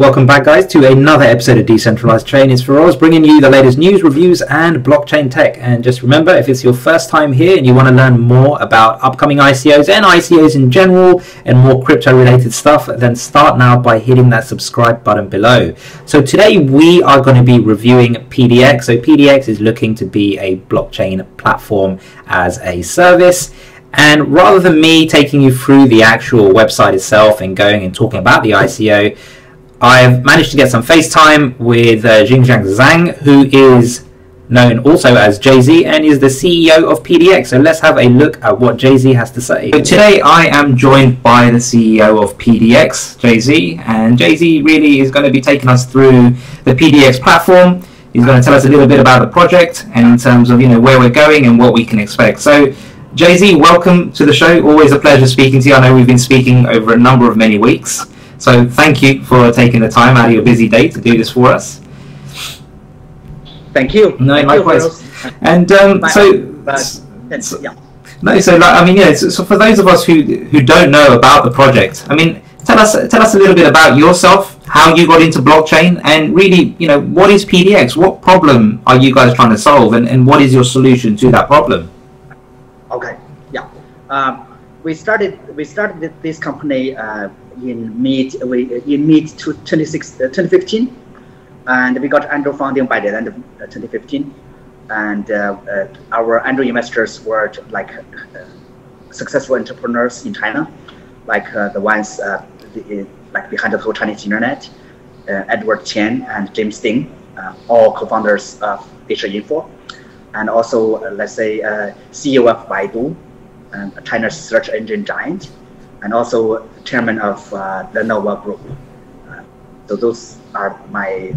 Welcome back, guys, to another episode of Decentralized Chain is for Us, bringing you the latest news, reviews, and blockchain tech. And just remember, if it's your first time here and you want to learn more about upcoming ICOs and ICOs in general and more crypto-related stuff, then start now by hitting that subscribe button below. So today we are going to be reviewing PDX. So PDX is looking to be a blockchain platform as a service. And rather than me taking you through the actual website itself and going and talking about the ICO, I've managed to get some FaceTime with Jiangang Zhang, who is known also as Jay-Z and is the CEO of PDX. So let's have a look at what Jay-Z has to say. So today I am joined by the CEO of PDX, Jay-Z, and Jay-Z really is going to be taking us through the PDX platform. He's going to tell us a little bit about the project and in terms of where we're going and what we can expect. So Jay-Z, welcome to the show. Always a pleasure speaking to you. I know we've been speaking over a number of many weeks. So thank you for taking the time out of your busy day to do this for us. Thank you. No, likewise. And so for those of us who don't know about the project, I mean, tell us a little bit about yourself, how you got into blockchain, and really, what is PDX? What problem are you guys trying to solve, and what is your solution to that problem? Okay. Yeah. We started this company in mid 2015, and we got angel funding by the end of 2015, and our angel investors were like successful entrepreneurs in China, like the ones like behind the whole Chinese internet, Edward Chen and James Ding, all co-founders of Asia Info, and also let's say CEO of Baidu, China's search engine giant, and also chairman of the Nova Group. So those are my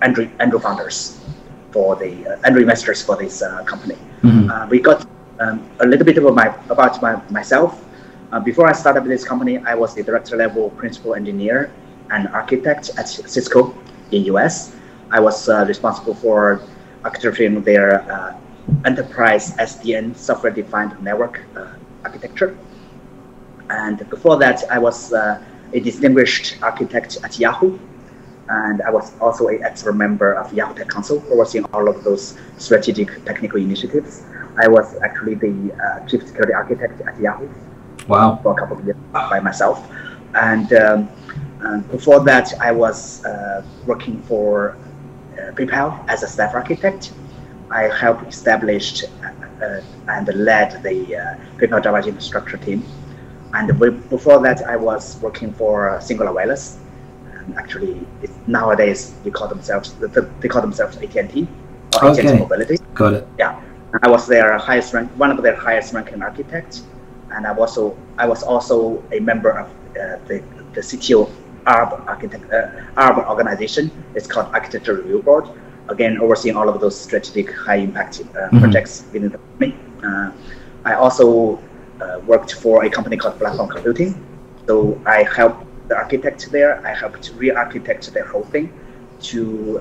angel founders for the angel investors for this company. Mm-hmm. We got a little bit about myself. Before I started this company, I was the director level principal engineer and architect at Cisco in US. I was responsible for architecturing their enterprise SDN software defined network architecture. And before that, I was a distinguished architect at Yahoo, and I was also an expert member of Yahoo Tech Council, overseeing all of those strategic technical initiatives. I was actually the chief security architect at Yahoo. Wow. For a couple of years by myself. And before that, I was working for PayPal as a staff architect. I helped establish and led the PayPal Java infrastructure team. And before that, I was working for Singular Wireless. And actually, nowadays they call themselves AT&T or AT&T Mobility. Got it. Yeah, I was their one of their highest ranking architects, and I was also a member of the CTO ARB organization. It's called Architecture Review Board. Again, overseeing all of those strategic high impact projects within the company. I also worked for a company called Platform Computing. So I helped the architect there. I helped to re-architect the whole thing.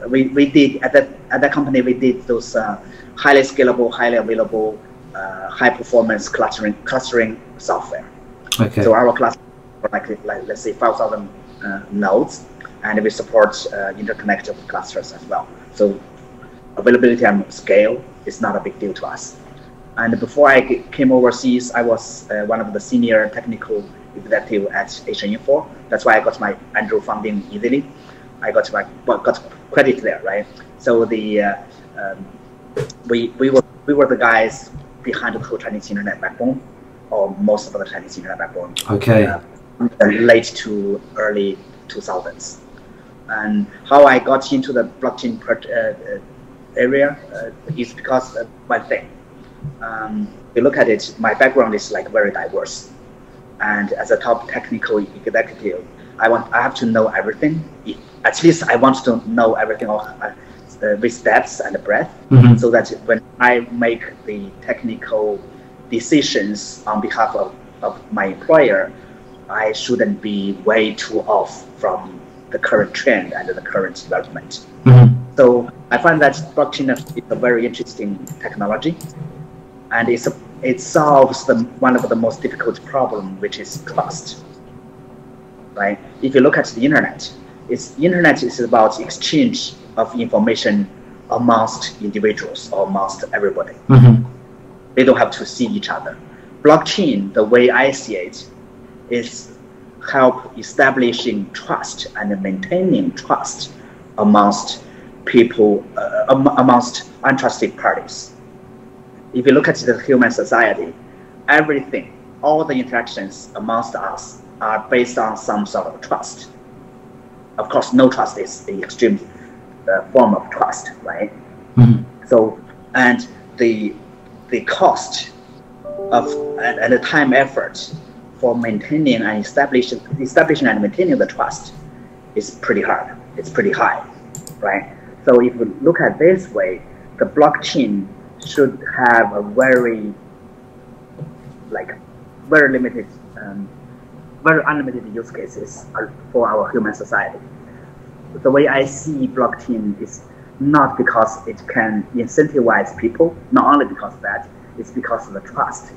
We did at that company, we did those highly scalable, highly available, high performance clustering software. Okay. So our cluster like let's say 5,000 nodes, and we support interconnected clusters as well. So availability and scale is not a big deal to us. And before I came overseas, I was one of the senior technical executive at Asia Info. That's why I got my angel funding easily. I got credit there, right? So we were the guys behind the whole Chinese internet backbone, or most of the Chinese internet backbone. Okay. Late to early 2000s. And how I got into the blockchain area is because of one thing. You look at it, my background is like very diverse, and as a top technical executive, I have to know everything. At least I want to know everything with depth and breadth, mm-hmm. so that when I make the technical decisions on behalf of my employer, I shouldn't be way too off from the current trend and the current development. Mm-hmm. So I find that blockchain is a very interesting technology, and it solves one of the most difficult problems, which is trust. Right? If you look at the internet, Internet is about exchange of information amongst individuals or amongst everybody. They don't have to see each other. Blockchain, the way I see it, is help establishing trust and maintaining trust amongst people, amongst untrusted parties. If you look at the human society, everything, all the interactions amongst us are based on some sort of trust. Of course, no trust is the extreme form of trust, right? So, and the cost of and the time effort for maintaining and establishing and maintaining the trust is pretty hard. It's pretty high, right? So if you look at this way, the blockchain should have a very limited, very unlimited use cases for our human society. The way I see blockchain is not because it can incentivize people, not only because of that, it's because of the trust,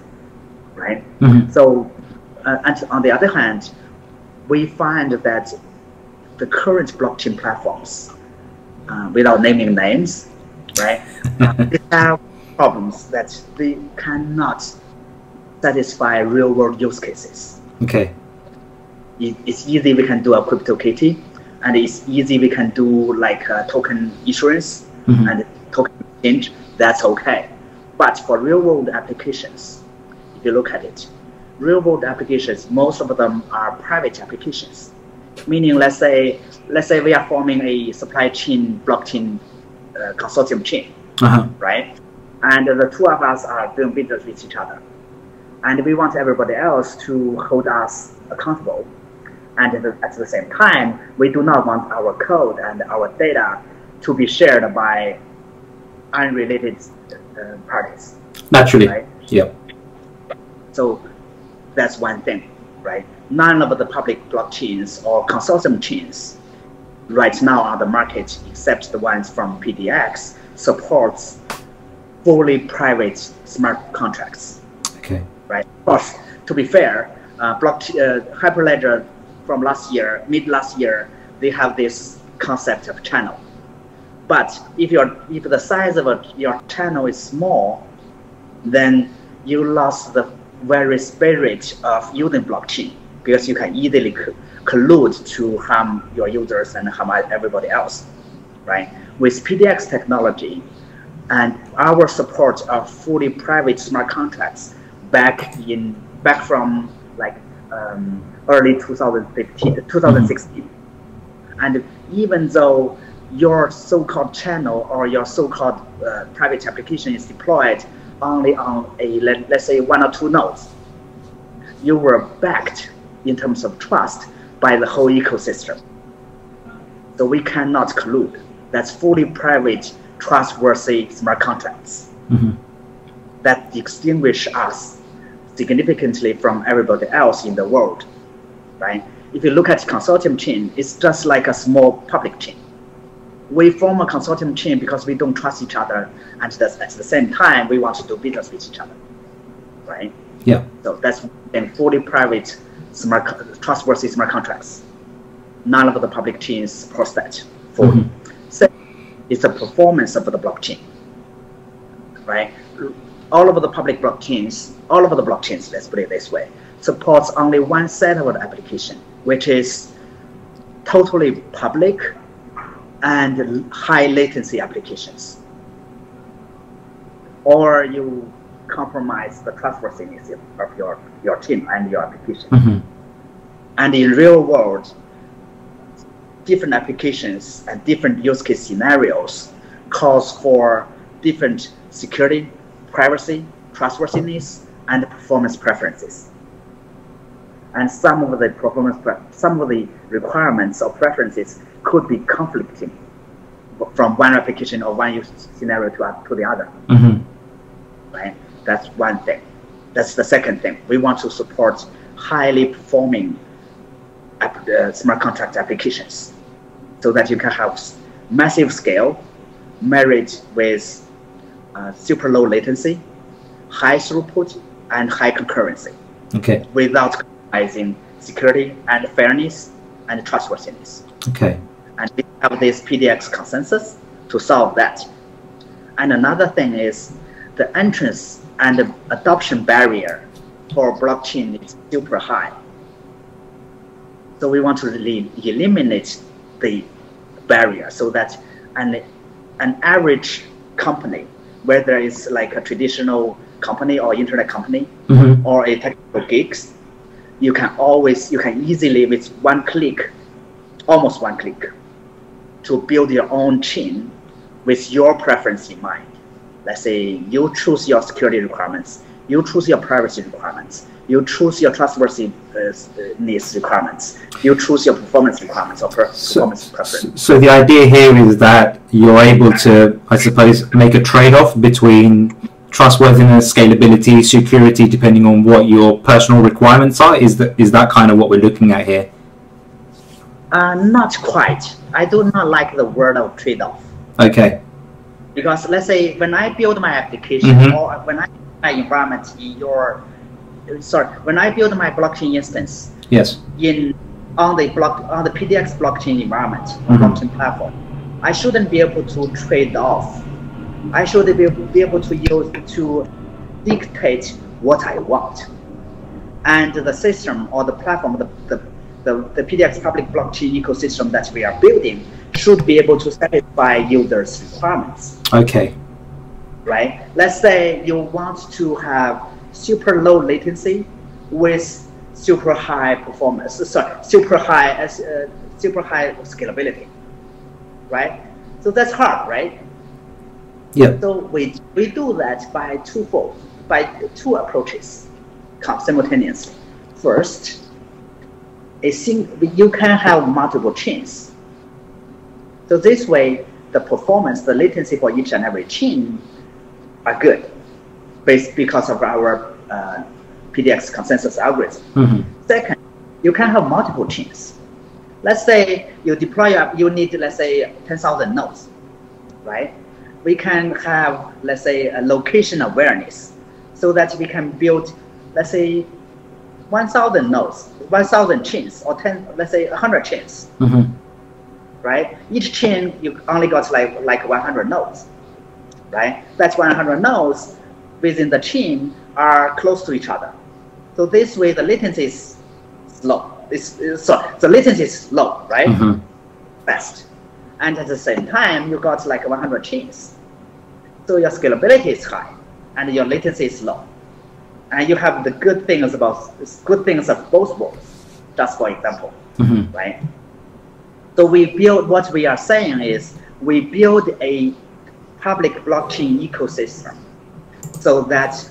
right? So, and on the other hand, we find that the current blockchain platforms, without naming names, right, they have problems that they cannot satisfy real-world use cases. Okay. It's easy we can do a crypto kitty, and it's easy we can do like token issuance and token exchange. That's okay. But for real-world applications, if you look at it, real-world applications, most of them are private applications. Meaning, let's say we are forming a supply chain blockchain consortium chain, right? And the two of us are doing business with each other, and we want everybody else to hold us accountable. And at the same time, we do not want our code and our data to be shared by unrelated parties. Naturally, right? Yeah. So that's one thing, right? None of the public blockchains or consortium chains right now on the market, except the ones from PDX, supports fully private smart contracts. Okay. Right. Of course, to be fair, Hyperledger from mid last year, they have this concept of channel. But if the size of your channel is small, then you lost the very spirit of using blockchain, because you can easily collude to harm your users and harm everybody else, right? With PDX technology and our support of fully private smart contracts back from like early 2016, and even though your so-called channel or your so-called private application is deployed only on let's say 1 or 2 nodes, you were backed in terms of trust by the whole ecosystem. So we cannot collude. That's fully private, trustworthy smart contracts that distinguish us significantly from everybody else in the world, right? If you look at consortium chain, it's just like a small public chain. We form a consortium chain because we don't trust each other, and at the same time, we want to do business with each other, right? Yeah. So that's fully private, trustworthy smart contracts. None of the public chains support that fully. So it's the performance of the blockchain, right? All of the blockchains, let's put it this way, supports only one set of the application, which is totally public and high latency applications. Or you compromise the trustworthiness of your team and your application. And in real world, different applications and different use case scenarios calls for different security, privacy, trustworthiness, and performance preferences. And some of the requirements or preferences could be conflicting from one application or one use scenario to the other. Right? That's one thing. That's the second thing. We want to support highly performing smart contract applications, so that you can have massive scale, married with super low latency, high throughput, and high concurrency. Okay. Without compromising security and fairness and trustworthiness. Okay. And we have this PDX consensus to solve that. And another thing is the entrance and the adoption barrier for blockchain is super high. So we want to really eliminate the barrier so that an average company, whether it's like a traditional company or internet company or a technical gigs, you can easily with one click, almost one click, to build your own chain with your preference in mind. Let's say you choose your security requirements, you choose your privacy requirements, you choose your trustworthiness requirements, you choose your performance requirements or performance preference. So the idea here is that you're able to, I suppose, make a trade-off between trustworthiness, scalability, security, depending on what your personal requirements are. Is that kind of what we're looking at here? Not quite. I do not like the word of trade-off. Okay. Because let's say when I build my application or when I build my environment in when I build my blockchain instance on the PDX blockchain environment, blockchain platform, I shouldn't be able to trade off. I should be able to dictate what I want. And the system or the platform, the PDX public blockchain ecosystem that we are building should be able to satisfy users' requirements. Okay. Right? Let's say you want to have super low latency with super high performance, super high scalability, right? So that's hard, right? Yeah. So we do that by two approaches simultaneously. First, you can have multiple chains. So this way, the performance, the latency for each and every chain are good, because of our PDX consensus algorithm. Second, you can have multiple chains. Let's say you you need, let's say, 10,000 nodes, right? We can have, let's say, a location awareness so that we can build, let's say, 1,000 nodes, 1,000 chains, or let's say 100 chains, right? Each chain, you only got like 100 nodes, right? That's 100 nodes within the chain are close to each other. So this way, the latency is low. The latency is low, right? Fast. And at the same time, you got like 100 chains. So your scalability is high and your latency is low. And you have the good things of both worlds, just for example, right? So what we are saying is we build a public blockchain ecosystem so that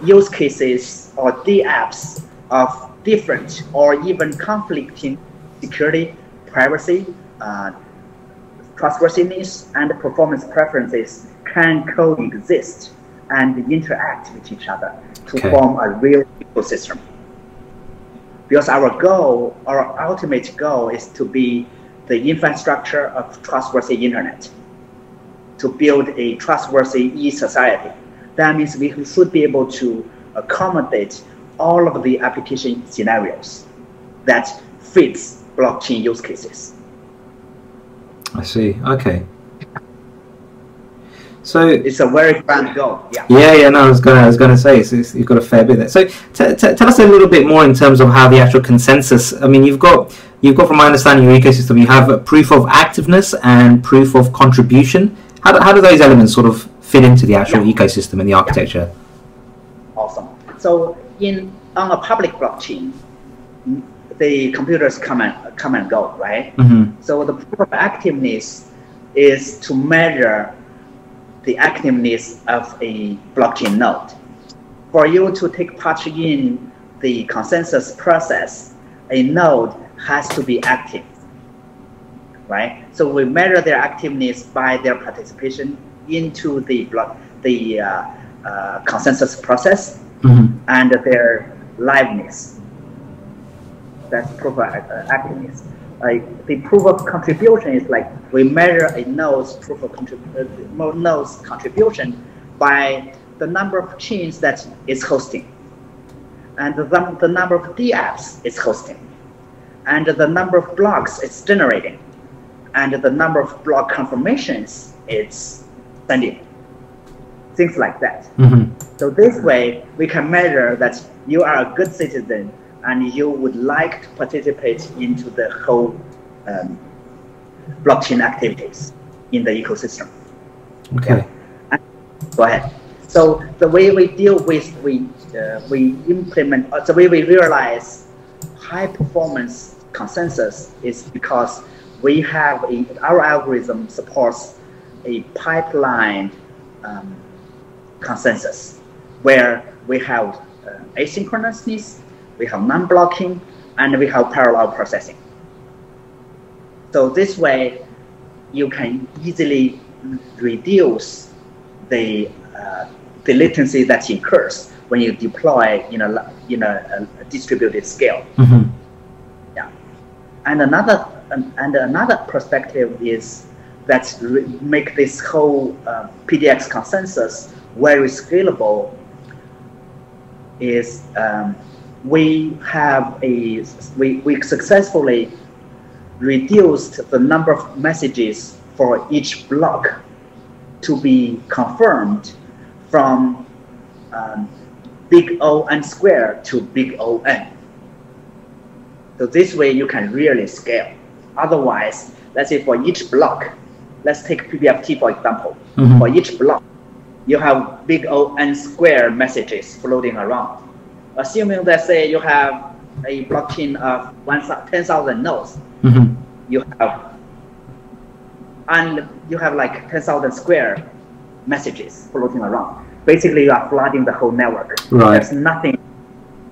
use cases or DApps of different or even conflicting security, privacy, trustworthiness, and performance preferences can coexist and interact with each other to form a real ecosystem. Because our ultimate goal is to be the infrastructure of trustworthy internet, to build a trustworthy e-society. That means we should be able to accommodate all of the application scenarios that fits blockchain use cases. I see. Okay. So it's a very grand goal. Yeah. No, I was gonna say you've got a fair bit there. So tell us a little bit more in terms of how the actual consensus. I mean, you've got from my understanding your ecosystem, you have a proof of activeness and proof of contribution. How do those elements sort of fit into the actual ecosystem and the architecture? Awesome. So on a public blockchain, the computers come and go, right? So the proof of activeness is to measure the activeness of a blockchain node. For you to take part in the consensus process, a node has to be active, right? So we measure their activeness by their participation into the consensus process and their liveness. That's proof of activeness. The proof of contribution is like we measure a node's contribution by the number of chains that it's hosting and the number of DApps it's hosting. and the number of blocks it's generating, and the number of block confirmations it's sending, things like that. So this way, we can measure that you are a good citizen and you would like to participate into the whole blockchain activities in the ecosystem. Okay. Go ahead. So the way we deal with, we implement, the way we realize high performance consensus is because we have our algorithm supports a pipeline consensus where we have asynchronousness, we have non-blocking, and we have parallel processing. So this way, you can easily reduce the latency that occurs when you deploy in a distributed scale. Yeah, and another perspective is that make this whole PDX consensus very scalable. Is we successfully reduced the number of messages for each block to be confirmed from big O n squared to big O n. So this way you can really scale. Otherwise, let's say for each block, let's take PBFT for example. For each block, you have big O n squared messages floating around. Assuming that say you have a blockchain of 10,000 nodes, you have like 10,000 square messages floating around. Basically, you are flooding the whole network. Right. There's nothing.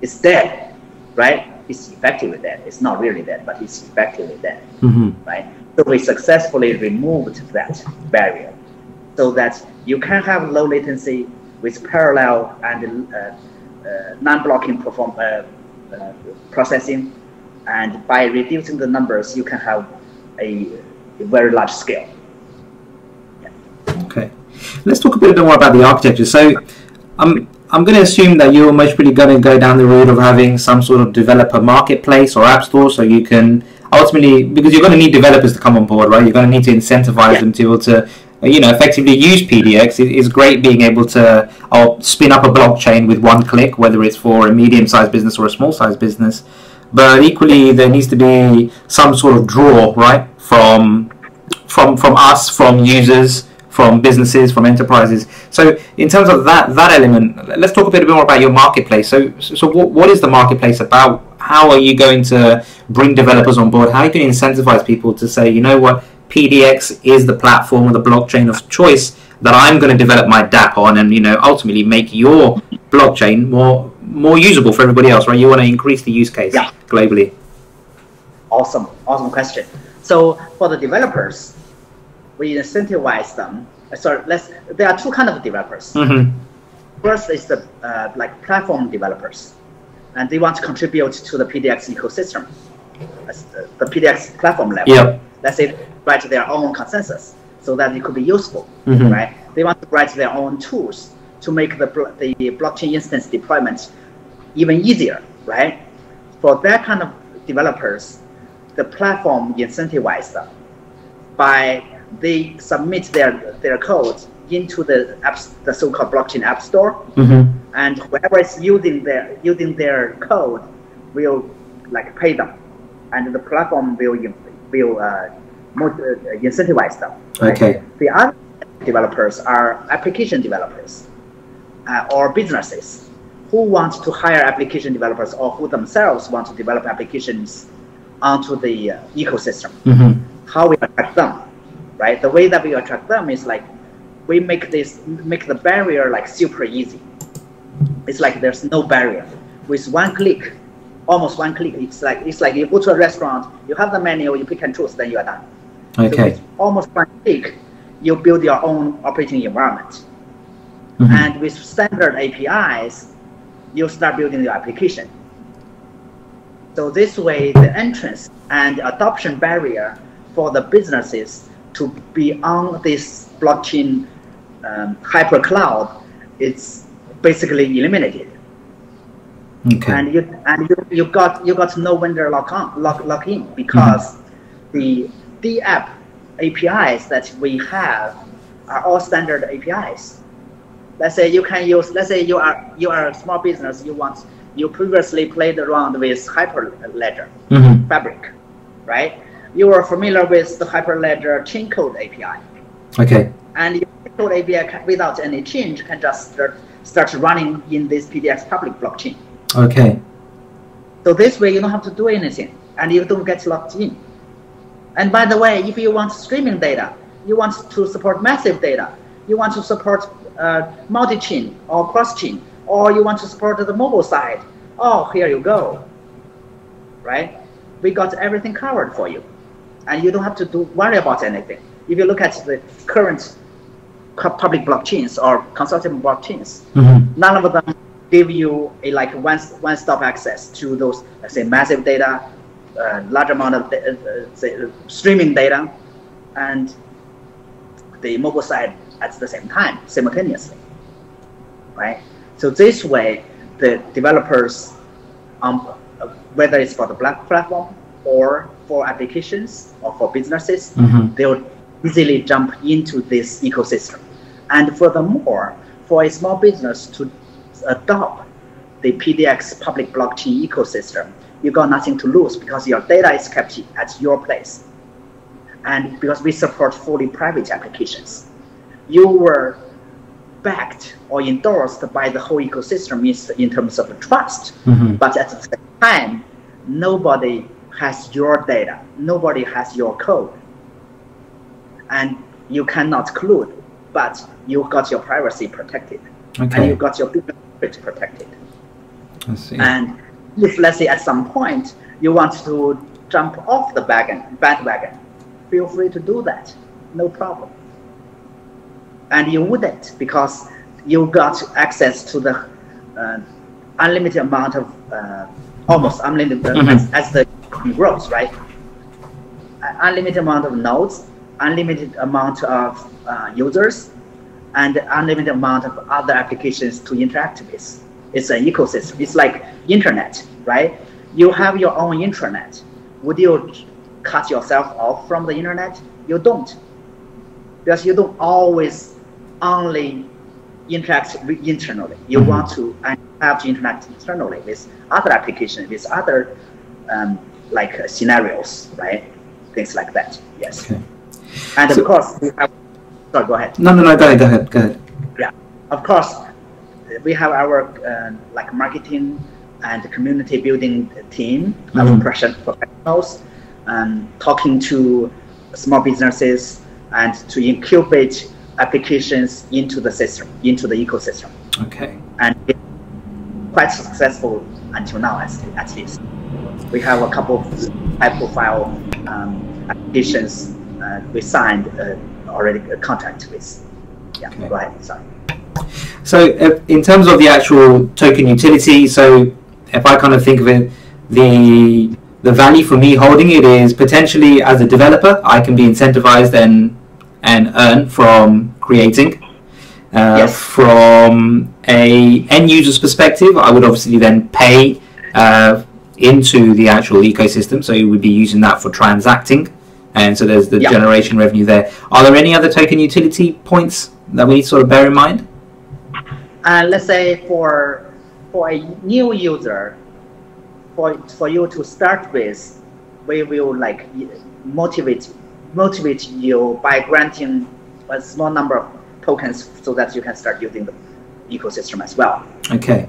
It's dead, right? It's effectively dead. It's not really dead, but it's effectively dead, right? So we successfully removed that barrier, so that you can have low latency with parallel and non-blocking processing, and by reducing the numbers, you can have a very large scale. Okay, let's talk a bit more about the architecture. So I'm going to assume that you're most probably going to go down the route of having some sort of developer marketplace or app store, so you can ultimately, because you're going to need developers to come on board, right? You're going to need to incentivize them to be able to, effectively use PDX. It's great being able to spin up a blockchain with one click, whether it's for a medium-sized business or a small-sized business. But equally, there needs to be some sort of draw, right, from us, from users, from businesses, from enterprises. So in terms of that element, let's talk a bit more about your marketplace. So what is the marketplace about? How are you going to bring developers on board? How are you going to incentivize people to say, you know what, PDX is the platform or the blockchain of choice that I'm going to develop my DApp on, and ultimately make your blockchain more usable for everybody else, right? You want to increase the use case globally. Awesome question. So for the developers, we incentivize them. There are two kinds of developers. First is the like platform developers, and they want to contribute to the PDX ecosystem, the PDX platform level. Let's say write their own consensus so that it could be useful, right? They want to write their own tools to make the blockchain instance deployment even easier, right? For that kind of developers, the platform incentivizes them by they submit their code into the so-called blockchain app store, and whoever is using their code will like pay them, and the platform will incentivize them. Right? Okay. The other developers are application developers or businesses who want to hire application developers, or who themselves want to develop applications onto the ecosystem. How we attract them, right? The way that we attract them is like we make the barrier like super easy. It's like there's no barrier. With one click, almost one click, it's like you go to a restaurant, you have the menu, you pick and choose, then you are done. Okay. So with almost one click, you build your own operating environment. And with standard APIs, you start building your application. So this way, the entrance and adoption barrier for the businesses to be on this blockchain hyper cloud is basically eliminated. Okay. And you got no vendor lock in, because the DApp APIs that we have are all standard APIs. Let's say you can use. Let's say you are a small business. You previously played around with Hyperledger Fabric, right? You are familiar with the Hyperledger chain code API. Okay. And your chain code API without any change can just start running in this PDX public blockchain. Okay. So this way you don't have to do anything, and you don't get locked in. And by the way, if you want streaming data, you want to support massive data, you want to support multi-chain or cross-chain, or you want to support the mobile side, oh, here you go, right? We got everything covered for you, and you don't have to worry about anything. If you look at the current public blockchains or consortium blockchains, none of them give you a one-stop access to those, let's say, massive data, large amount of streaming data, and the mobile side at the same time, simultaneously, right? So this way, the developers, whether it's for the platform or for applications or for businesses, they will easily jump into this ecosystem. And furthermore, for a small business to adopt the PDX public blockchain ecosystem, you got nothing to lose, because your data is kept at your place. And because we support fully private applications, you were backed or endorsed by the whole ecosystem in terms of trust. But at the same time, nobody has your data, nobody has your code, and you cannot collude, but you got your privacy protected, and you got your business protected. I see. And if, let's say, at some point you want to jump off the bandwagon, feel free to do that, no problem. And you wouldn't, because you got access to the unlimited amount of, almost unlimited, as the grows, right? Unlimited amount of nodes, unlimited amount of users, and unlimited amount of other applications to interact with. It's an ecosystem. It's like internet, right? You have your own intranet. Would you cut yourself off from the internet? You don't, because you don't always only interact internally. You want to have to interact externally with other applications, with other scenarios, right? Things like that. Yes. Okay. And of course, we have. Sorry, go ahead. No, go ahead. Yeah, of course, we have our marketing and community building team, our professionals, talking to small businesses and to incubate applications into the system, into the ecosystem. Okay. And it's quite successful until now, at least. We have a couple of high-profile applications we signed already a contract with. Yeah, okay. Go ahead, sorry. So in terms of the actual token utility, so if I kind of think of it, the value for me holding it is potentially, as a developer, I can be incentivized and earn from creating. Yes. From a end user's perspective, I would obviously then pay into the actual ecosystem, so you would be using that for transacting, and so there's the generation revenue there. Are there any other token utility points that we sort of bear in mind? Let's say for a new user, for you to start with, we will motivate you by granting a small number of tokens so that you can start using the ecosystem as well. Okay.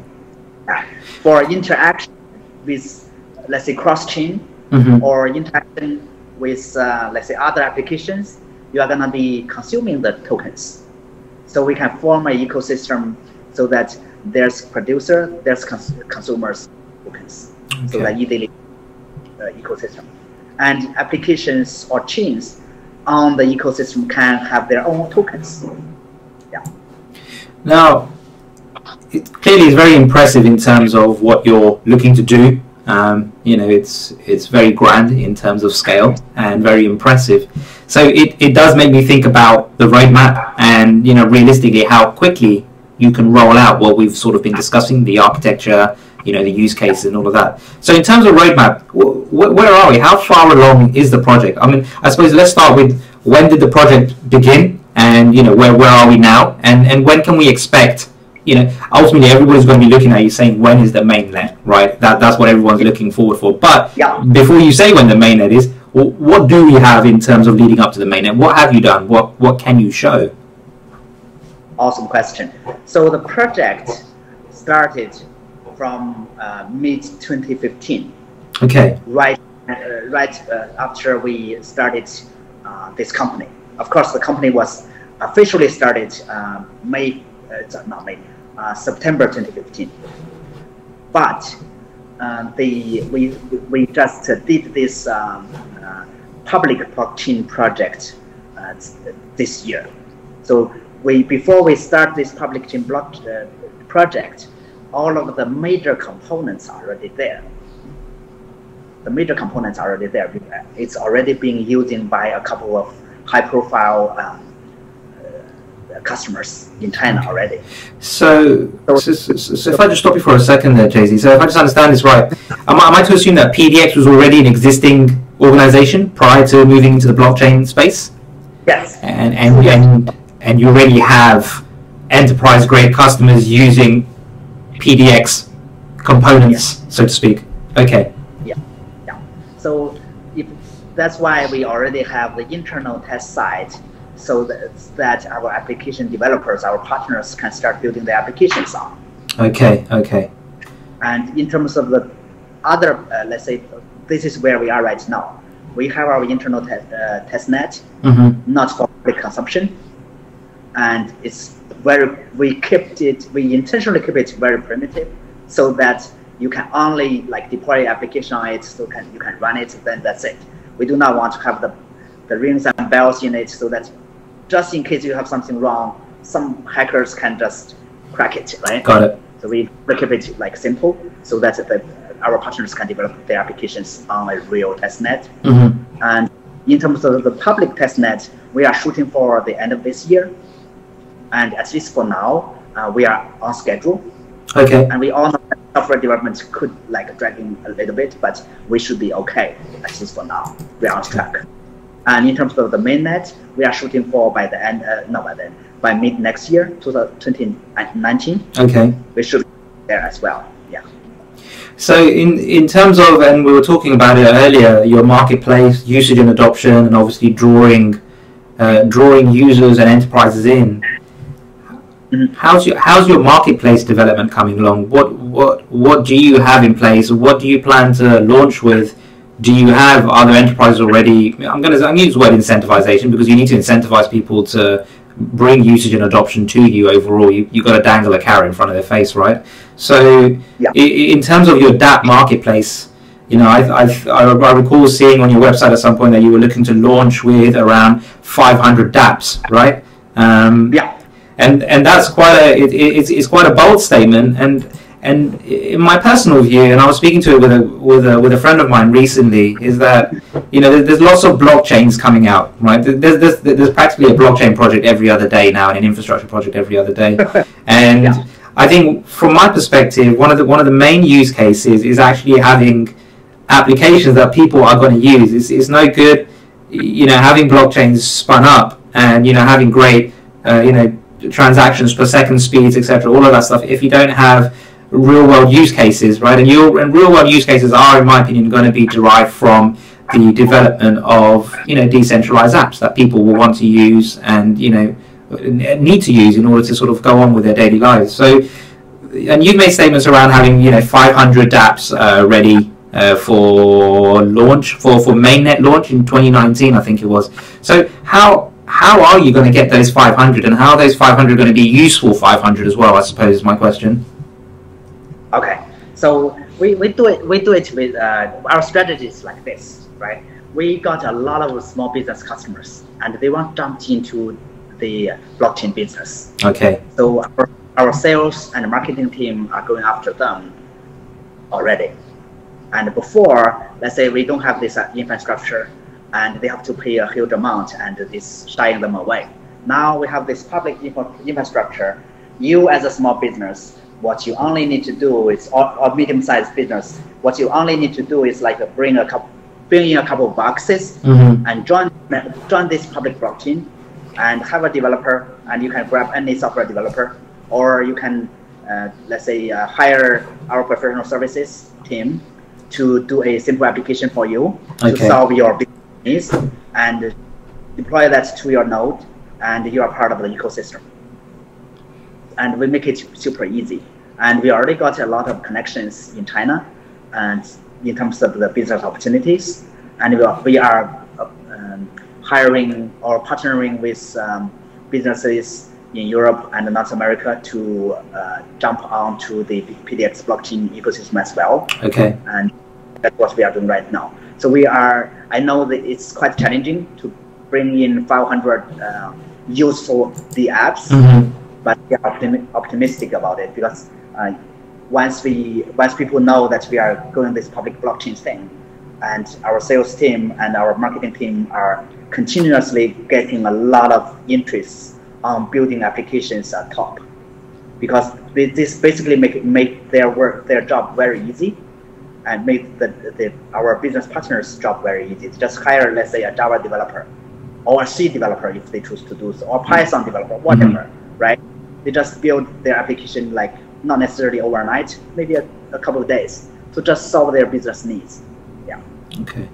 For interaction with, let's say, cross-chain or interaction with, let's say, other applications, you are going to be consuming the tokens. So we can form an ecosystem so that there's producer, there's consumers tokens. Okay. So that easily ecosystem. And applications or chains on the ecosystem can have their own tokens. Yeah. Now, it clearly is very impressive in terms of what you're looking to do. It's very grand in terms of scale and very impressive. So it does make me think about the roadmap and, realistically how quickly you can roll out what we've sort of been discussing, the architecture, you know, the use cases and all of that. So in terms of roadmap, where are we? How far along is the project? I mean, I suppose let's start with, when did the project begin, and you know, where are we now, and when can we expect, you know, ultimately everybody's going to be looking at you saying, when is the mainnet, right? That's what everyone's looking forward for. But before you say when the mainnet is, what do we have in terms of leading up to the mainnet? What have you done? What can you show? Awesome question. So the project started from mid 2015. Okay. Right after we started this company. Of course, the company was officially started September 2015. But we just did this public blockchain project this year. So before we start this public chain block project, all of the major components are already there. The major components are already there. It's already being used by a couple of high-profile customers in China already. So if I just stop you for a second there, Jay-Z. So if I just understand this right, am I to assume that PDX was already an existing organization prior to moving into the blockchain space? Yes. And you already have enterprise-grade customers using PDX components, so to speak. Okay. Yeah. So that's why we already have the internal test site, so that our application developers, our partners, can start building the applications on. Okay. And in terms of the other, let's say, this is where we are right now. We have our internal test net, not for public consumption, and we intentionally keep it very primitive, so that you can only deploy application on it, so you can run it, then that's it. We do not want to have the rings and bells in it, so that just in case you have something wrong, some hackers can just crack it, right? Got it. So we keep it simple, so that our partners can develop their applications on a real testnet. And in terms of the public testnet, we are shooting for the end of this year. And at least for now, we are on schedule. Okay. And we all know that software development could dragging a little bit, but we should be okay, at least for now. We are on track. And in terms of the mainnet, we are shooting for by mid next year, 2019. Okay. We should be there as well. Yeah. So in terms of, and we were talking about it earlier, your marketplace usage and adoption, and obviously drawing users and enterprises in. How's your marketplace development coming along? What do you have in place? What do you plan to launch with? Do you have other enterprises already? I'm going to use the word incentivization, because you need to incentivize people to bring usage and adoption to you overall. You've got to dangle a carrot in front of their face, right? So in terms of your DaaP marketplace, you know, I recall seeing on your website at some point that you were looking to launch with around 500 DaaPs, right? And that's it's quite a bold statement. And in my personal view, and I was speaking to it with a friend of mine recently, is that, you know, there's lots of blockchains coming out, right? There's practically a blockchain project every other day now, and an infrastructure project every other day. And I think, from my perspective, one of the main use cases is actually having applications that people are going to use. It's no good, you know, having blockchains spun up and, you know, having great, you know, transactions per second speeds, etc., all of that stuff, if you don't have real world use cases, right? And real world use cases are, in my opinion, going to be derived from the development of, you know, decentralized apps that people will want to use and, you know, need to use in order to sort of go on with their daily lives. So, and you've made statements around having, you know, 500 dApps ready for launch, for mainnet launch in 2019, I think it was. So how are you going to get those 500, and how are those 500 going to be useful 500 as well, I suppose, is my question. Okay, so we do it with our strategy is like this, right? We got a lot of small business customers, and they want to jump into the blockchain business. Okay. So our sales and marketing team are going after them already. And before, let's say we don't have this infrastructure, and they have to pay a huge amount, and it's shying them away. Now we have this public infrastructure. You as a small business what you only need to do is, or medium-sized business, what you only need to do is like bring in a couple of boxes and join this public blockchain and have a developer, and you can grab any software developer, or you can let's say hire our professional services team to do a simple application for you to solve your business needs, and deploy that to your node, and you are part of the ecosystem. And we make it super easy. And we already got a lot of connections in China, and in terms of the business opportunities. And we are hiring or partnering with businesses in Europe and North America to jump onto the PDX blockchain ecosystem as well. Okay. And that's what we are doing right now. So I know that it's quite challenging to bring in 500 useful apps, but we are optimistic about it, because once people know that we are going this public blockchain thing, and our sales team and our marketing team are continuously getting a lot of interest on building applications at top, because this basically make their job very easy, and make our business partners' job very easy. Just hire, let's say, a Java developer or a C developer if they choose to do so, or Python developer, whatever, right? They just build their application, like not necessarily overnight, maybe a couple of days, to just solve their business needs. Yeah. Okay.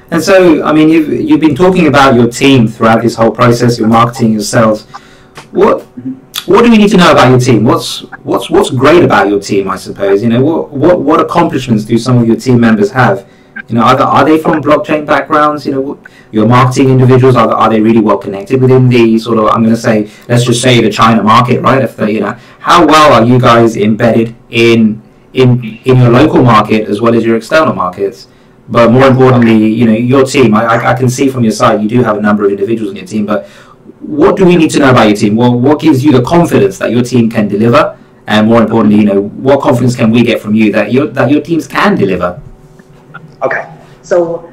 And so, I mean, you've been talking about your team throughout this whole process, your marketing, your sales. What do we need to know about your team? What's great about your team? I suppose, you know, what accomplishments do some of your team members have? You know, are they from blockchain backgrounds? You know, your marketing individuals, are they really well connected within the sort of, I'm going to say, let's just say the China market, right? If they, you know, how well are you guys embedded in your local market as well as your external markets? But more importantly, you know, your team. I can see from your site you do have a number of individuals in your team. But what do we need to know about your team? Well, what gives you the confidence that your team can deliver? And more importantly, you know, what confidence can we get from you that your teams can deliver? Okay, so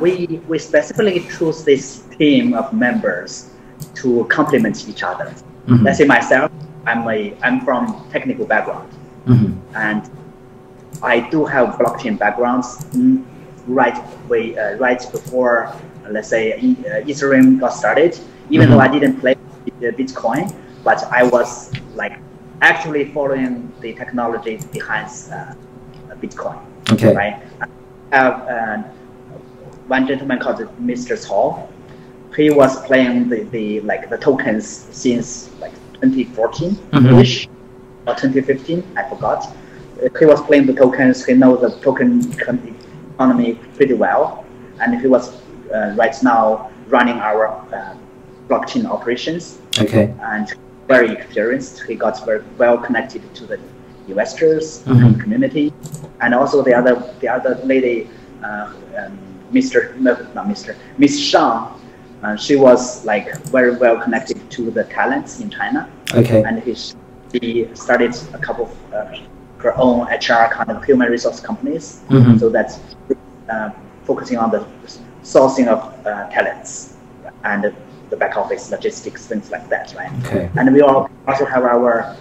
we specifically choose this team of members to complement each other. Let's say myself, I'm from technical background, and I do have blockchain backgrounds right before, let's say, Ethereum got started. Even though I didn't play Bitcoin, but I was like actually following the technology behind Bitcoin. Okay. Right. I have one gentleman called Mr. Cao. He was playing the tokens since like 2014-ish or 2015. I forgot. He was playing the tokens. He knows the token economy pretty well, and he was right now running our blockchain operations. Okay. And very experienced. He got very well connected to the investors and community, and also the other lady, Miss Shang. She was like very well connected to the talents in China. Okay. And she started a couple of her own HR kind of human resource companies. So that's focusing on the sourcing of talents and the back office logistics, things like that, right? Okay. And we also have our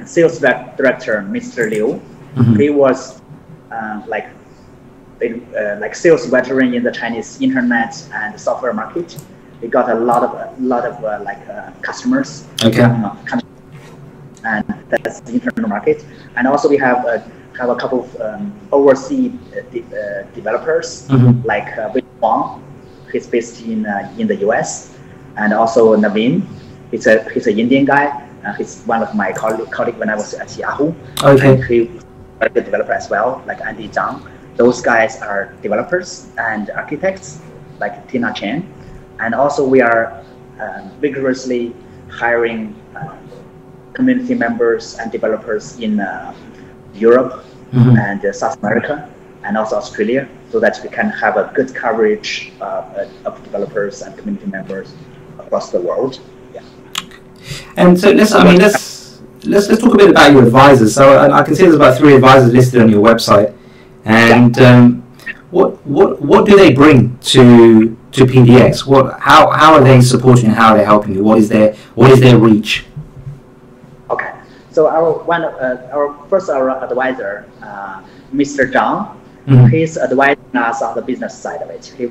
sales director, Mr. Liu. He was like sales veteran in the Chinese internet and software market. We got a lot of customers. Okay. And that's the internal market. And also we have a couple of overseas developers, like Wei Huang. He's based in the US, and also Naveen. He's an Indian guy. He's one of my colleague when I was at Yahoo. Okay. And he's a good developer as well, like Andy Zhang. Those guys are developers and architects, like Tina Chen. And also we are vigorously hiring community members and developers in Europe and South America and also Australia, so that we can have a good coverage of developers and community members across the world. Yeah. And so let's talk a bit about your advisors. So I can see there's about 3 advisors listed on your website, and what do they bring to PDX? How are they supporting? How are they helping you? What is their reach? Okay, So our advisor, Mr. Zhang, he's advising us on the business side of it. He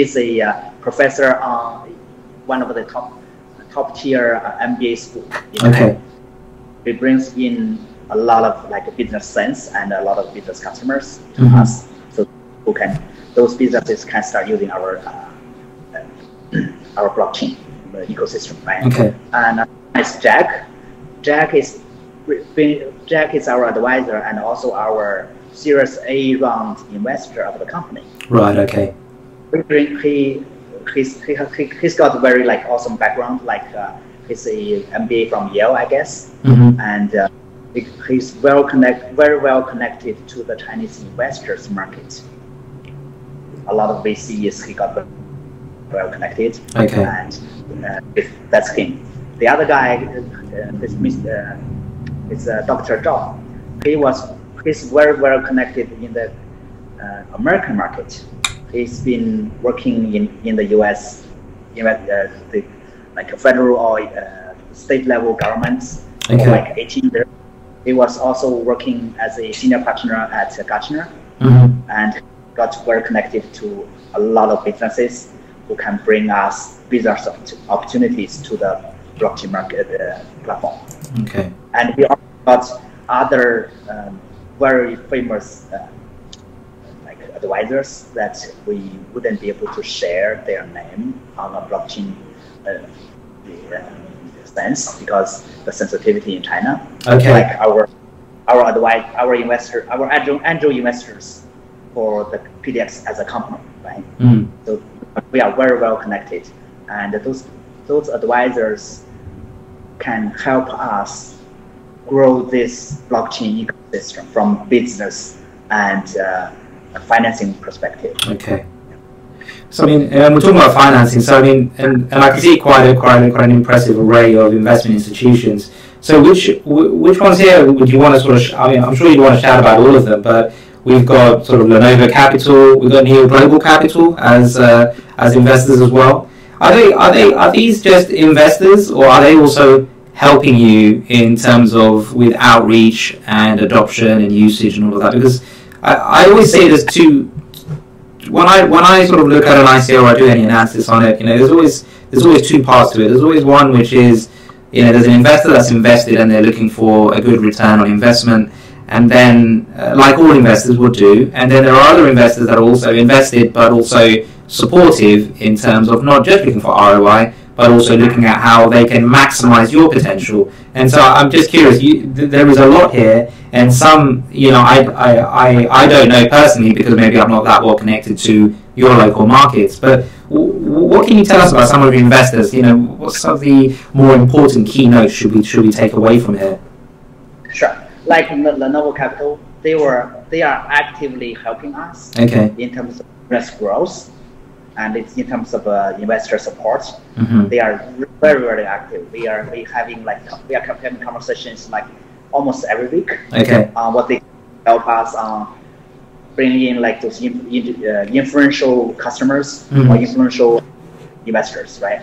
is a professor on one of the top tier MBA school. Okay. He brings in a lot of like business sense and a lot of business customers to us, so those businesses can start using our blockchain ecosystem, right? Okay. And it's Jack. Jack is our advisor and also our Series A round investor of the company. Right. Okay. He's got a very like awesome background. Like he's a MBA from Yale, I guess, and he's very well connected to the Chinese investors market. A lot of VCs he got well connected. Okay. And that's him. The other guy is Dr. Zhao. He's very well connected in the American market. He's been working in the US, like federal or state level governments for like 18 years. He was also working as a senior partner at Gartner, and got very connected to a lot of businesses who can bring us business opportunities to the blockchain market platform. Okay. And we also got other very famous like advisors that we wouldn't be able to share their name on a blockchain sense because the sensitivity in China. Okay. Like our angel investors for the PDX as a company, right? So we are very well connected, and those advisors can help us grow this blockchain ecosystem from business and financing perspective. Okay. So I mean, we're talking about financing. So I mean, and I can see quite an impressive array of investment institutions. So which ones here would you want to sort of? I mean, I'm sure you'd want to shout about all of them, but we've got sort of Lenovo Capital, we've got Neo Global Capital as investors as well. Are these just investors, or are they also helping you in terms of with outreach and adoption and usage and all of that? Because I always say there's two. When I sort of look at an ICO or I do any analysis on it, there's always two parts to it. There's always one which is, there's an investor that's invested and they're looking for a good return on investment, and then like all investors would do, and then there are other investors that are also invested but also supportive in terms of not just looking for ROI but also looking at how they can maximize your potential. And so I'm just curious, there is a lot here, and some, I don't know personally because maybe I'm not that well connected to your local markets, but what can you tell us about some of your investors? What's some of the more important keynotes should we take away from here? Sure. Like Lenovo Capital, they are actively helping us in terms of risk growth, and it's in terms of investor support. They are very, very active. We are having conversations like almost every week. What they help us on bringing in like those influential customers or influential investors, right?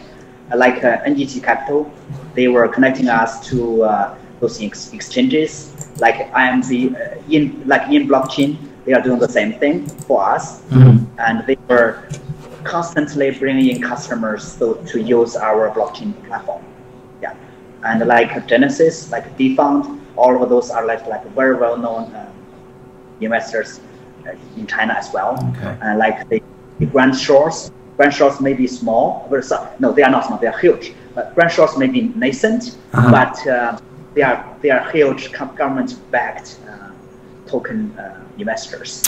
Like NGT Capital, they were connecting us to those exchanges. Like IMZ in blockchain, they are doing the same thing for us, and they were constantly bringing in customers to use our blockchain platform. Yeah, and like Genesis, like DFund, all of those are like very well known investors in China as well. And like the Grand Shores may be small, no, they are not small, they are huge. But Grand Shores may be nascent, but they are huge government-backed token investors.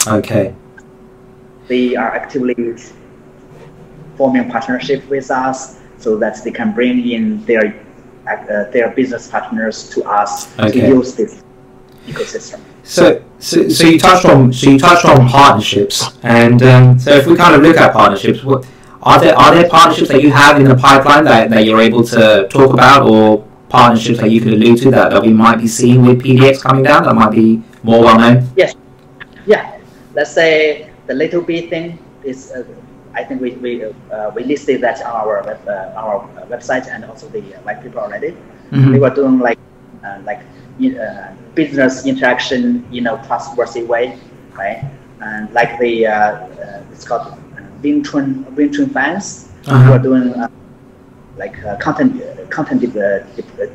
They are actively forming partnership with us so that they can bring in their business partners to us to use this ecosystem. So you touched on partnerships, and so if we kind of look at partnerships, are there partnerships that you have in the pipeline that you're able to talk about, or partnerships that you could allude to that we might be seeing with PDX coming down that might be more well known? Yes, yeah. Let's say the Little B thing is. I think we listed that on our website and also the white paper already. They were doing like business interaction in a trustworthy way, right? And like the it's called Wing Chun fans who are doing content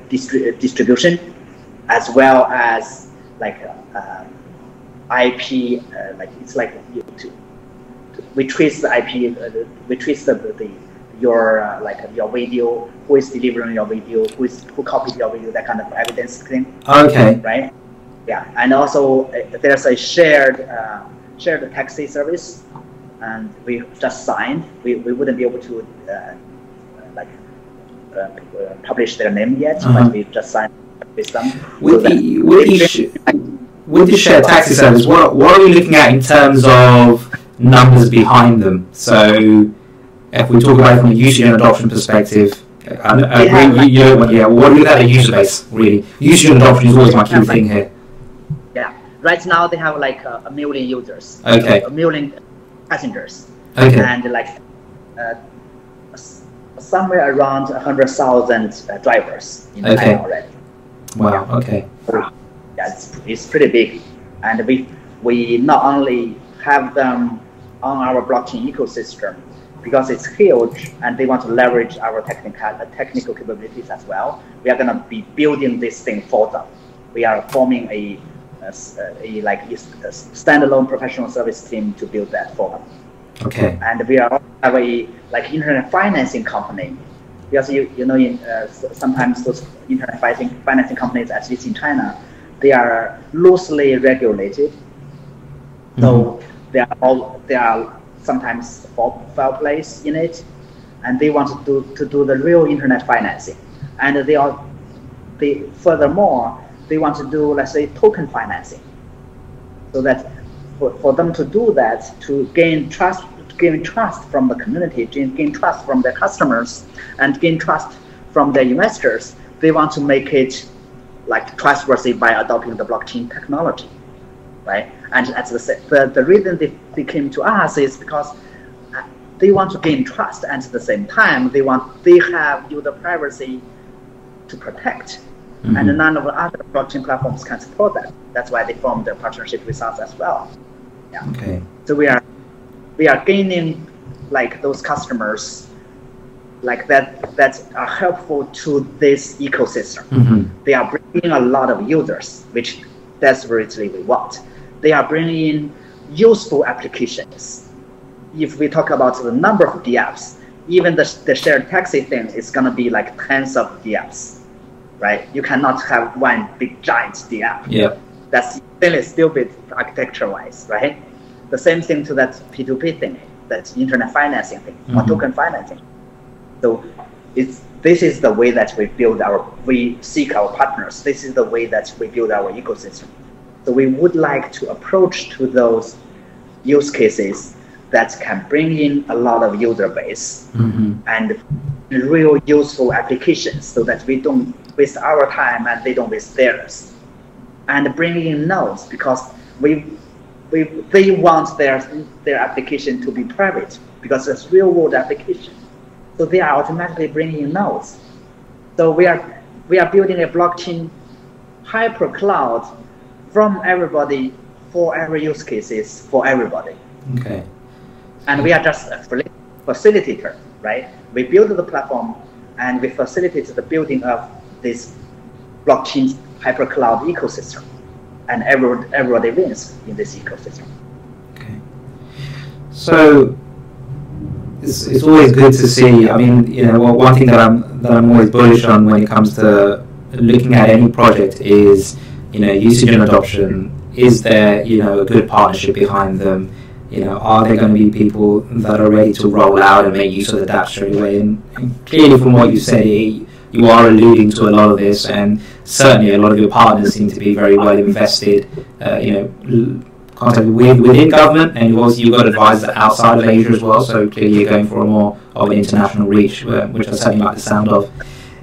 distribution, as well as IP, we trace the IP, we trace your video, who is delivering your video, who copied your video, that kind of evidence thing. Okay. Right. Yeah, and also there's a shared taxi service, and we just signed. We wouldn't be able to publish their name yet, but we just signed with them. With the shared taxi service, what are we looking at in terms of numbers behind them? So if we talk about it from a usage and adoption perspective, what do we look at the user base, really? Usage and adoption is always my key thing here. Yeah, right now they have like a million users, okay, a million passengers, okay, and somewhere around 100,000 drivers in China already. Wow, yeah. Okay. Yeah, it's pretty big, and we not only have them on our blockchain ecosystem because it's huge, and they want to leverage our technical capabilities as well. We are going to be building this thing for them. We are forming a standalone professional service team to build that for them. Okay. And we are have a internet financing company, because sometimes those internet financing companies, at least in China, they are loosely regulated. So they are sometimes foul plays in it, and they want to do the real internet financing. And furthermore, they want to do, let's say, token financing, so that for them to do that, to gain trust from the community, gain trust from their customers, and gain trust from their investors, they want to make it trustworthy by adopting the blockchain technology, right? And the reason they came to us is because they want to gain trust, and at the same time they have user privacy to protect. And none of the other blockchain platforms can support that. That's why they formed a partnership with us as well. Yeah. Okay. So we are gaining those customers that are helpful to this ecosystem. They are bringing a lot of users, which desperately we want. They are bringing in useful applications. If we talk about the number of DApps, even the shared taxi thing is going to be tens of DApps. Right? You cannot have one big giant DApp. Yeah. That's really stupid architecture-wise, right? The same thing to that P2P thing, that internet financing thing, or token financing. So this is the way that we seek our partners. This is the way that we build our ecosystem. So we would like to approach to those use cases that can bring in a lot of user base and real useful applications, so that we don't waste our time and they don't waste theirs. And bringing in nodes, because they want their application to be private, because it's real world application. So they are automatically bringing in nodes. So we are building a blockchain hyper cloud from everybody for every use cases for everybody. Okay. And we are just a facilitator, right? We build the platform and we facilitate the building of this blockchain hyper cloud ecosystem, and everybody wins in this ecosystem. Okay. So it's always good to see. I mean, one thing that I'm always bullish on when it comes to looking at any project is, usage and adoption. Is there, a good partnership behind them? Are there going to be people that are ready to roll out and make use of the dApp straight away? And clearly, from what you said, you are alluding to a lot of this, and certainly a lot of your partners seem to be very well invested. Contact within government, and you've got advisors outside of Asia as well. So clearly, you're going for a more of an international reach, which I certainly like the sound of.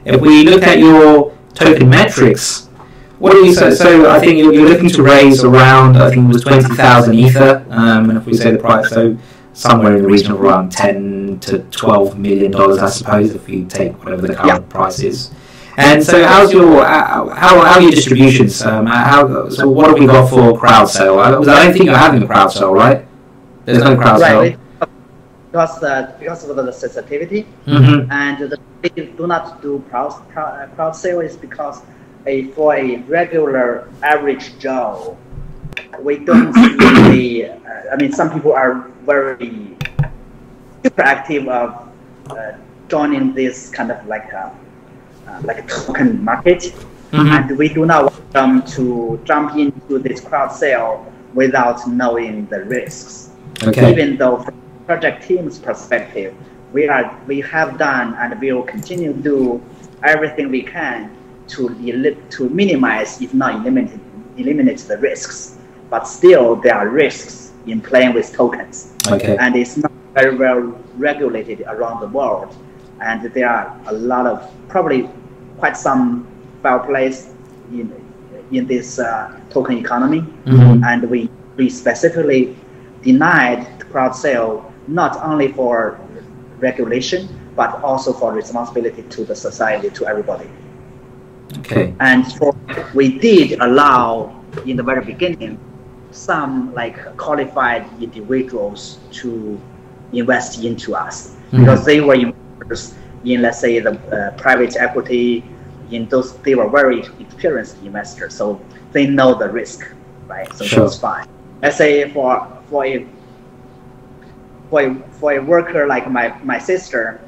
If we look at your token metrics, what do you say? So I think you're looking to raise around, I think it was 20,000 Ether, and if we say the price, so somewhere in the region of around $10 to $12 million, I suppose, if we take whatever the current price is. And so, how's your how are your distributions? So, what have we got for crowd sale? I don't think you're having a crowd sale, right? There's no crowd sale. Right. Because of the sensitivity, and we do not do crowd sale is because for a regular average Joe, we don't see I mean, some people are very super active of joining this kind of like a token market, and we do not want them to jump into this crowd sale without knowing the risks. Okay. Even though from project team's perspective, we have done and we will continue to do everything we can to minimize, if not eliminate the risks. But still, there are risks in playing with tokens, and it's not very well regulated around the world. And there are a lot of, probably quite some foul plays in this token economy, and we specifically denied crowd sale not only for regulation but also for responsibility to the society, to everybody. Okay. And we did allow in the very beginning some like qualified individuals to invest into us, because they were investors in, let's say, the private equity. In those, they were very experienced investors, so they know the risk, right? So that's fine. Let's say for a worker like my sister,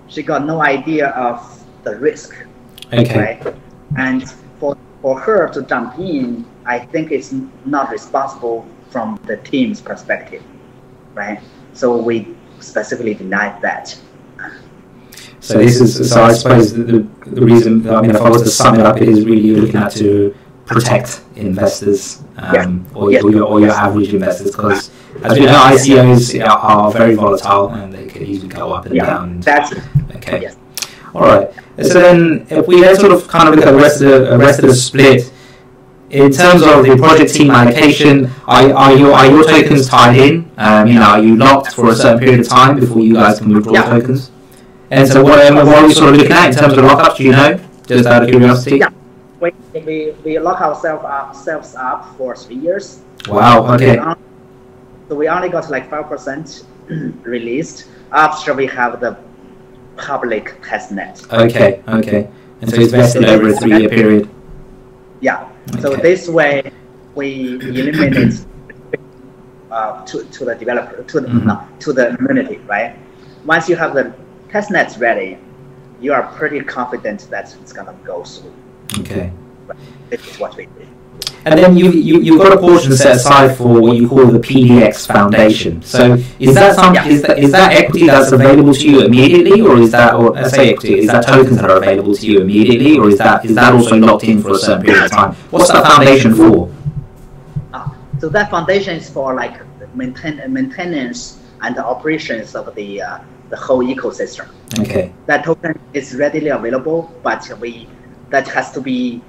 she got no idea of the risk, right? And for her to jump in, I think it's not responsible from the team's perspective, right? So we specifically denied that. So this is, so I suppose the reason, I mean, if I was to sum it up, it is really looking at to protect investors, or your average investors, because as we know, ICOs are very volatile and they can easily go up and down. That's okay. Yes. All right. So then, if we then sort of kind of look at the rest of the split, in terms of the project team allocation, are your tokens tied in? Are you locked for a certain period of time before you guys can withdraw tokens? And so what are we sort of looking at in terms of lockups? Do you know? Just out of curiosity. Yeah. We lock ourselves up for 3 years. Wow. Okay. So we only got like 5% released after we have the public testnet. Okay. And so it's vested over a 3-year period. Yeah. Okay. So this way we eliminate to the developer, to the community, right? Once you have the testnets ready, you are pretty confident that it's gonna go through. Okay. Right. This is what we do. And then you've got a portion set aside for what you call the PDX Foundation. So is that is that equity that's available to you immediately, or is that, or let's say equity, is that tokens that are available to you immediately, or is that also locked in for a certain period of time? What's that foundation for? So that foundation is for like maintenance and the operations of the whole ecosystem. Okay. That token is readily available, but that has to be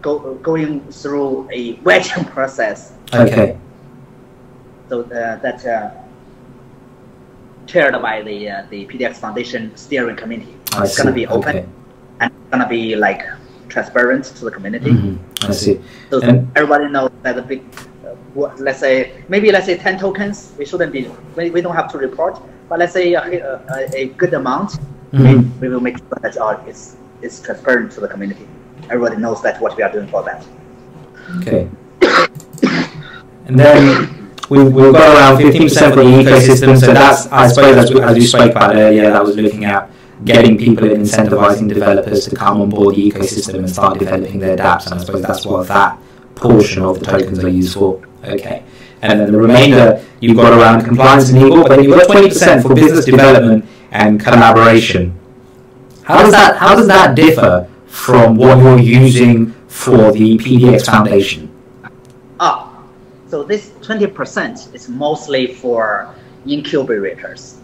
going through a vetting process. Okay. So that's chaired by the PDX Foundation steering committee. It's going to be open and it's going to be like transparent to the community. I see. So everybody knows that the big, let's say 10 tokens. We shouldn't be. We don't have to report. But let's say a good amount. We will make sure that all is transparent to the community. Everybody knows that what we are doing for that. Okay. And then we've got around 15% for the ecosystem. So that's, I suppose, as we spoke about earlier, that was looking at getting people and incentivizing developers to come on board the ecosystem and start developing their dApps. And I suppose that's what that portion of the tokens are used for. Okay. And then the remainder, you've got around compliance and legal, but then you've got 20% for business development and collaboration. How does that differ from what you're using for the PDX Foundation? So this 20% is mostly for incubators.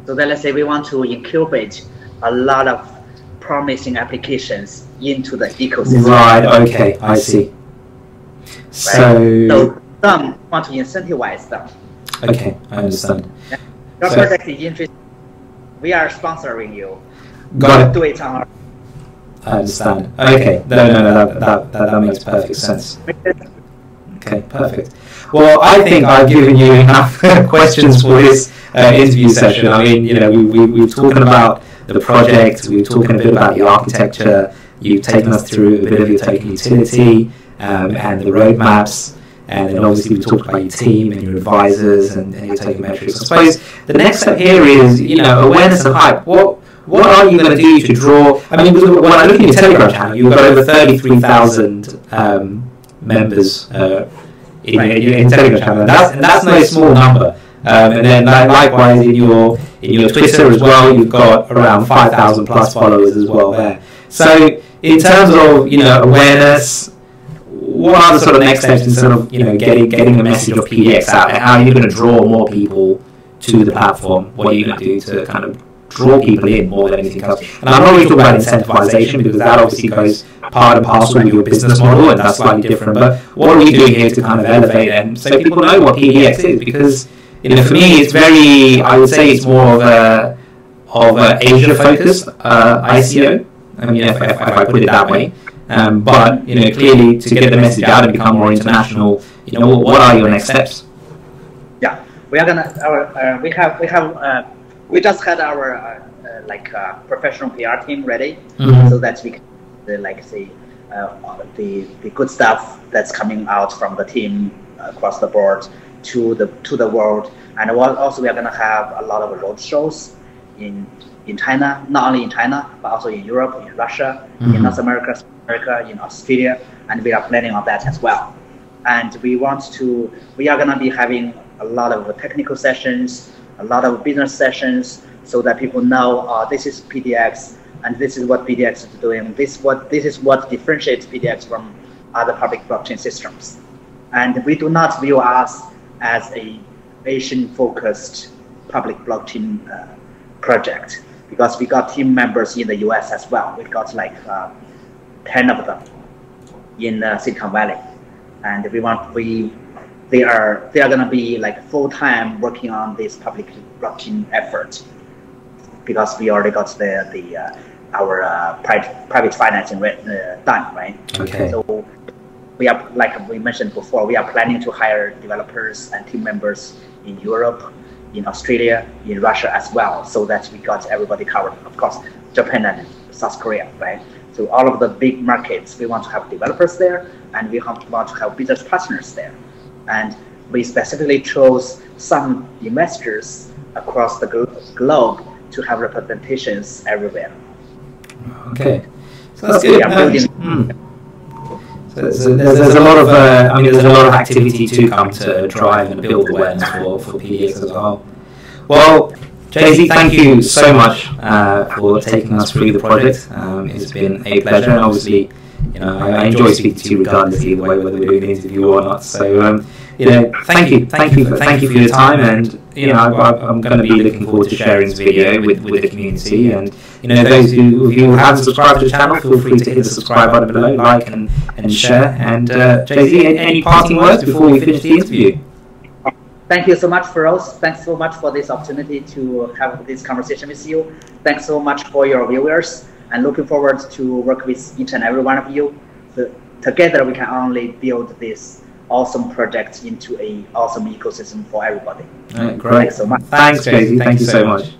So then let's say we want to incubate a lot of promising applications into the ecosystem. Right, okay, I see. Right? So some want to incentivize them. Okay, I understand. Your project is interesting. we are sponsoring you. Got it. Do it on our. I understand. Okay. No, that makes perfect sense. Okay, perfect. Well, I think I've given you enough questions for this interview session. I mean, you know, we were talking about the project, we were talking a bit about the architecture, you've taken us through a bit of your token utility and the roadmaps, and then obviously we talked about your team and your advisors and your token metrics. I suppose the next step here is, you know, awareness and hype. What are you going to do to draw? I mean, when I look at your Telegram channel, you've got over 33,000 members in Telegram channel, and that's no small number. And then likewise in your Twitter as well, you've got around 5,000 plus followers as well there. So in terms of, you know, awareness, what are the sort of next steps in sort of, you know, getting the message of PDX out, and how are you going to draw more people to the platform? What are you going to do to kind of draw people in more than anything else? And I'm not really talking about incentivization, because that obviously goes part and parcel with your business model, and that's slightly different. But what are we doing here to kind of elevate and so people know what PDX is? Because, you know, for me, it's very, I would say it's more of a Asia focused ICO. I mean, if I put it that way. But, you know, clearly to get the message out and become more international, you know, what are your next steps? Yeah, we are gonna. We just had our professional PR team ready, so that we can the good stuff that's coming out from the team across the board to the world. And also we are gonna have a lot of road shows in China, not only in China but also in Europe, in Russia, in North America, in Australia, and we are planning on that as well. And we are gonna be having a lot of technical sessions, a lot of business sessions, so that people know this is PDX and this is what PDX is doing. This is what differentiates PDX from other public blockchain systems. And we do not view us as a Asian-focused public blockchain project, because we got team members in the US as well. We got 10 of them in Silicon Valley, and they are gonna be full-time working on this public blockchain effort, because we already got our private financing done, right? Okay. So we are, like we mentioned before, we are planning to hire developers and team members in Europe, in Australia, in Russia as well, so that we got everybody covered. Of course, Japan and South Korea, right? So all of the big markets, we want to have developers there, and we want to have business partners there. And we specifically chose some investors across the globe to have representations everywhere. Okay, so that's good. So there's a lot of there's a lot of activity to come to drive and build awareness for PDX as well. Well, Jay-Z, thank you so much for taking us through the project. It's been a pleasure, and obviously, you know, I enjoy speaking to you regardless either way, whether we're doing an interview or not. So, you know, thank you for your time, and you know, I'm going to be looking forward to sharing this video with the community. And you know, those who haven't subscribed to the channel, feel free to hit the subscribe button below, like and share. And Jay-Z, any parting words before we finish the interview? Thank you so much, Feroz. Thanks so much for this opportunity to have this conversation with you. Thanks so much for your viewers, and looking forward to work with each and every one of you. So together we can only build this awesome project into an awesome ecosystem for everybody. Great. Thanks so much. Thanks, Jay-Z. Thank you so much.